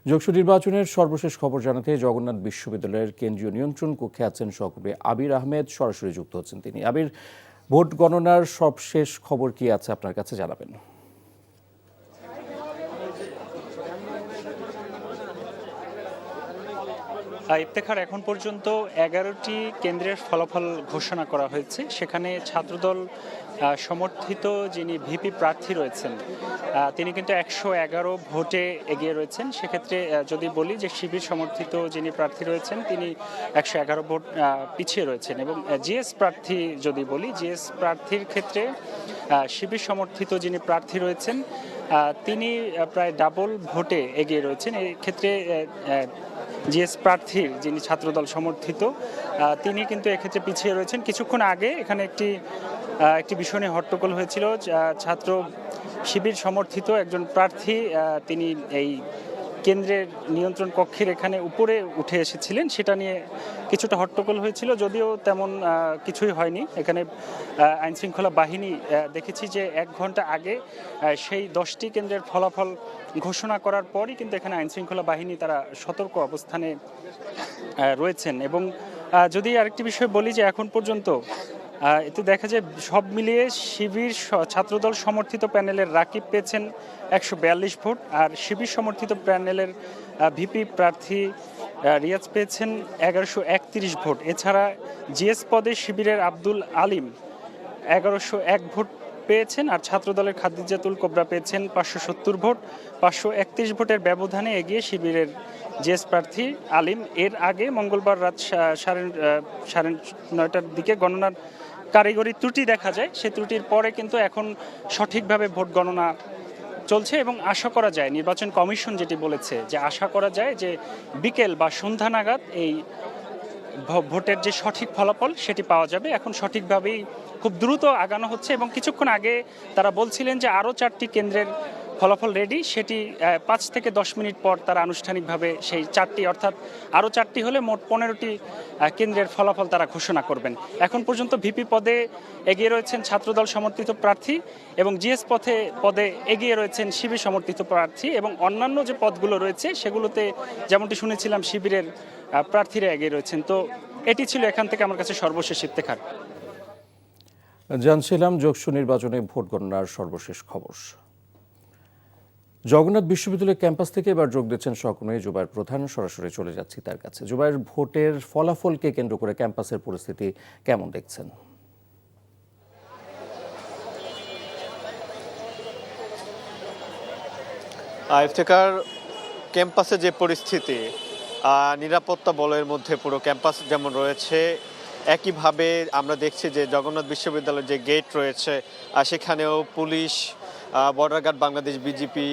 যৌথ নির্বাচনের সর্বশেষ খবর জানাতে জগন্নাথ বিশ্ববিদ্যালয়ের কেন্দ্রীয় নিয়ন্ত্রণ কক্ষে আছেন সহকর্মী আবির আহমেদ। সরাসরি যুক্ত হচ্ছেন তিনি। আবির, ভোট গণনার সবশেষ খবর কি আছে আপনার কাছে জানাবেন? ইফতেখার, এখন পর্যন্ত 11টি কেন্দ্রের ফলাফল ঘোষণা করা হয়েছে। সেখানে ছাত্রদল সমর্থিত যিনি ভিপি প্রার্থী রয়েছেন তিনি কিন্তু 111 ভোটে এগিয়ে রয়েছেন। সেক্ষেত্রে যদি বলি যে শিবির সমর্থিত যিনি প্রার্থী রয়েছেন তিনি 111 ভোট পিছিয়ে রয়েছেন। এবং জিএস প্রার্থী যদি বলি, জিএস প্রার্থীর ক্ষেত্রে শিবির সমর্থিত যিনি প্রার্থী রয়েছেন তিনি প্রায় ডাবল ভোটে এগিয়ে রয়েছেন। এই ক্ষেত্রে জিএস প্রার্থীর যিনি ছাত্রদল সমর্থিত তিনি কিন্তু এক্ষেত্রে পিছিয়ে রয়েছেন। কিছুক্ষণ আগে এখানে একটি বিষয় নিয়ে হট্টগোল হয়েছিল। ছাত্র শিবির সমর্থিত একজন প্রার্থী তিনি এই কেন্দ্রের নিয়ন্ত্রণ কক্ষের এখানে উপরে উঠে এসেছিলেন, সেটা নিয়ে কিছুটা হট্টগোল হয়েছিল, যদিও তেমন কিছুই হয়নি। এখানে আইনশৃঙ্খলা বাহিনী দেখেছি যে 1 ঘন্টা আগে সেই 10টি কেন্দ্রের ফলাফল ঘোষণা করার পরই কিন্তু এখানে আইনশৃঙ্খলা বাহিনী তারা সতর্ক অবস্থানে রয়েছেন। এবং যদি আরেকটি বিষয় বলি যে এখন পর্যন্ত এতে দেখা যায় সব মিলিয়ে শিবির ছাত্রদল সমর্থিত প্যানেলের রাকিব পেয়েছেন 142 ভোট, আর শিবির সমর্থিত প্যানেলের ভিপি প্রার্থী রিয়াজ পেয়েছেন 1131 ভোট। এছাড়া জিএস পদে শিবিরের আব্দুল আলিম 1101 ভোট পেয়েছেন, আর ছাত্রদলের খাদিজাতুল কোবরা পেয়েছেন 570 ভোট। 531 ভোটের ব্যবধানে এগিয়ে শিবিরের জিএস প্রার্থী আলিম। এর আগে মঙ্গলবার রাত 9:30টার দিকে গণনার কারিগরি ত্রুটি দেখা যায়। সেই ত্রুটির পরে কিন্তু এখন সঠিকভাবে ভোট গণনা চলছে এবং আশা করা যায়, নির্বাচন কমিশন যেটি বলেছে যে আশা করা যায় যে বিকেল বা সন্ধ্যা নাগাদ এই ভোটের যে সঠিক ফলাফল সেটি পাওয়া যাবে। এখন সঠিকভাবেই খুব দ্রুত আগানো হচ্ছে এবং কিছুক্ষণ আগে তারা বলছিলেন যে আরও 4টি কেন্দ্রের ফলাফল রেডি, সেটি 5 থেকে 10 মিনিট পর তারা আনুষ্ঠানিকভাবে সেই 4টি অর্থাৎ আরও 4টি হলে মোট 15টি কেন্দ্রের ফলাফল তারা ঘোষণা করবেন। এখন পর্যন্ত ভিপি পদে এগিয়ে রয়েছেন ছাত্রদল সমর্থিত প্রার্থী এবং জিএস পদে এগিয়ে রয়েছেন শিবির সমর্থিত প্রার্থী, এবং অন্যান্য যে পদগুলো রয়েছে সেগুলোতে যেমনটি শুনেছিলাম শিবিরের প্রার্থীরা এগিয়ে রয়েছেন। তো এটি ছিল এখান থেকে আমার কাছে সর্বশেষ ইফতেখার। জানছিলাম যৌথ নির্বাচনে ভোট গণনার সর্বশেষ খবর। জগন্নাথ বিশ্ববিদ্যালয় ক্যাম্পাস থেকে এবার যোগ দিচ্ছেন সহকর্মী জুবায়ের প্রধান। সরাসরি চলে যাচ্ছি তার কাছে। জুবায়ের, ভোটের ফলাফলকে কেন্দ্র করে ক্যাম্পাসের পরিস্থিতি কেমন দেখছেন? ইফতেখার, ক্যাম্পাসে যে পরিস্থিতি, নিরাপত্তা বলয়ের মধ্যে পুরো ক্যাম্পাস যেমন রয়েছে, একইভাবে আমরা দেখছি যে জগন্নাথ বিশ্ববিদ্যালয়ের যে গেট রয়েছে সেখানেও police, border guard Bangladesh, BGP,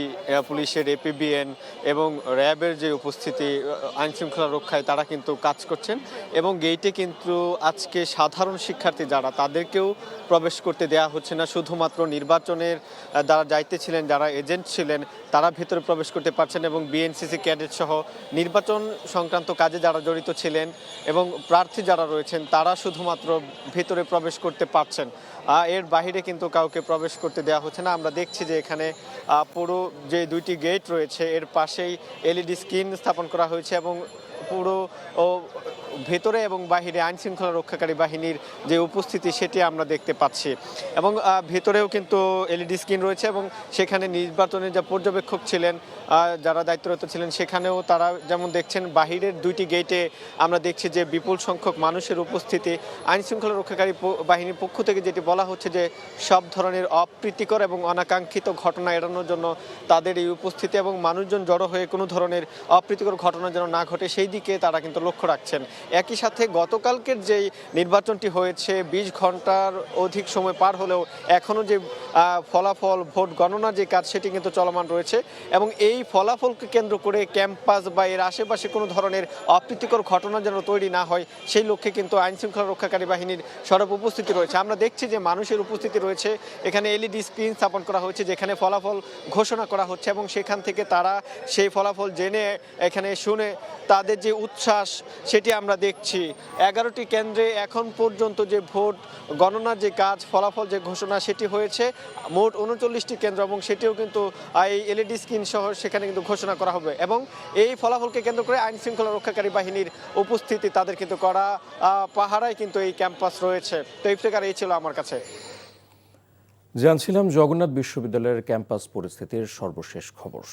পুলিশের এপিবিএন এবং র্যাবের যে উপস্থিতি আইনশৃঙ্খলা রক্ষায় তারা কিন্তু কাজ করছেন। এবং গেটে কিন্তু আজকে সাধারণ শিক্ষার্থী যারা তাদেরকেও প্রবেশ করতে দেওয়া হচ্ছে না। শুধুমাত্র নির্বাচনের যারা দায়িত্বে ছিলেন, যারা এজেন্ট ছিলেন তারা ভেতরে প্রবেশ করতে পারছেন, এবং বিএনসিসি ক্যাডেট সহ নির্বাচন সংক্রান্ত কাজে যারা জড়িত ছিলেন এবং প্রার্থী যারা রয়েছেন তারা শুধুমাত্র ভেতরে প্রবেশ করতে পারছেন। এর বাইরে কিন্তু কাউকে প্রবেশ করতে দেওয়া হচ্ছে না। আমরা দেখছি যে এখানে পুরো যে 2টি গেট রয়েছে এর পাশেই এলইডি স্ক্রিন স্থাপন করা হয়েছে, এবং পুরো ভেতরে এবং বাহিরে আইনশৃঙ্খলা রক্ষাকারী বাহিনীর যে উপস্থিতি সেটি আমরা দেখতে পাচ্ছি। এবং ভেতরেও কিন্তু এলইডি স্ক্রিন রয়েছে, এবং সেখানে নির্বাচনের যে পর্যবেক্ষক ছিলেন, যারা দায়িত্বরত ছিলেন, সেখানেও তারা যেমন দেখছেন বাহিরের 2টি গেটে আমরা দেখছি যে বিপুল সংখ্যক মানুষের উপস্থিতি। আইনশৃঙ্খলা রক্ষাকারী বাহিনীর পক্ষ থেকে যেটি বলা হচ্ছে যে সব ধরনের অপ্রীতিকর এবং অনাকাঙ্ক্ষিত ঘটনা এড়ানোর জন্য তাদের এই উপস্থিতি, এবং মানুষজন জড়ো হয়ে কোনো ধরনের অপ্রীতিকর ঘটনা যেন না ঘটে সেই দিকে তারা কিন্তু লক্ষ্য রাখছেন। একই সাথে গতকালকের যেই নির্বাচনটি হয়েছে 20 ঘন্টার অধিক সময় পার হলেও এখনও যে ফলাফল ভোট গণনার যে কাজ সেটি কিন্তু চলমান রয়েছে, এবং এই ফলাফলকে কেন্দ্র করে ক্যাম্পাস বা এর আশেপাশে কোনো ধরনের অপ্রীতিকর ঘটনা যেন তৈরি না হয় সেই লক্ষ্যে কিন্তু আইনশৃঙ্খলা রক্ষাকারী বাহিনীর সরব উপস্থিতি রয়েছে। আমরা দেখছি যে মানুষের উপস্থিতি রয়েছে, এখানে এলইডি স্ক্রিন স্থাপন করা হয়েছে যেখানে ফলাফল ঘোষণা করা হচ্ছে, এবং সেখান থেকে তারা সেই ফলাফল জেনে এখানে শুনে তাদের যে উচ্ছ্বাস সেটি আমরা আমরা দেখছি 11টি কেন্দ্রে এখন পর্যন্ত যে ভোট গণনার যে কাজ ফলাফল যে ঘোষণা সেটি হয়েছে মোট 39টি কেন্দ্র এবং সেটিও কিন্তু এই এলইডি স্ক্রিন সহ সেখানে কিন্তু ঘোষণা করা হবে এবং এই ফলাফলকে কেন্দ্র করে আইন শৃঙ্খলা রক্ষাকারী বাহিনীর উপস্থিতি তাদের কিন্তু কড়া পাহারায় কিন্তু এই ক্যাম্পাস রয়েছে। তো ইফতেখার এই ছিল আমার কাছে। জানছিলাম জগন্নাথ বিশ্ববিদ্যালয়ের ক্যাম্পাস পরিস্থিতির সর্বশেষ খবর।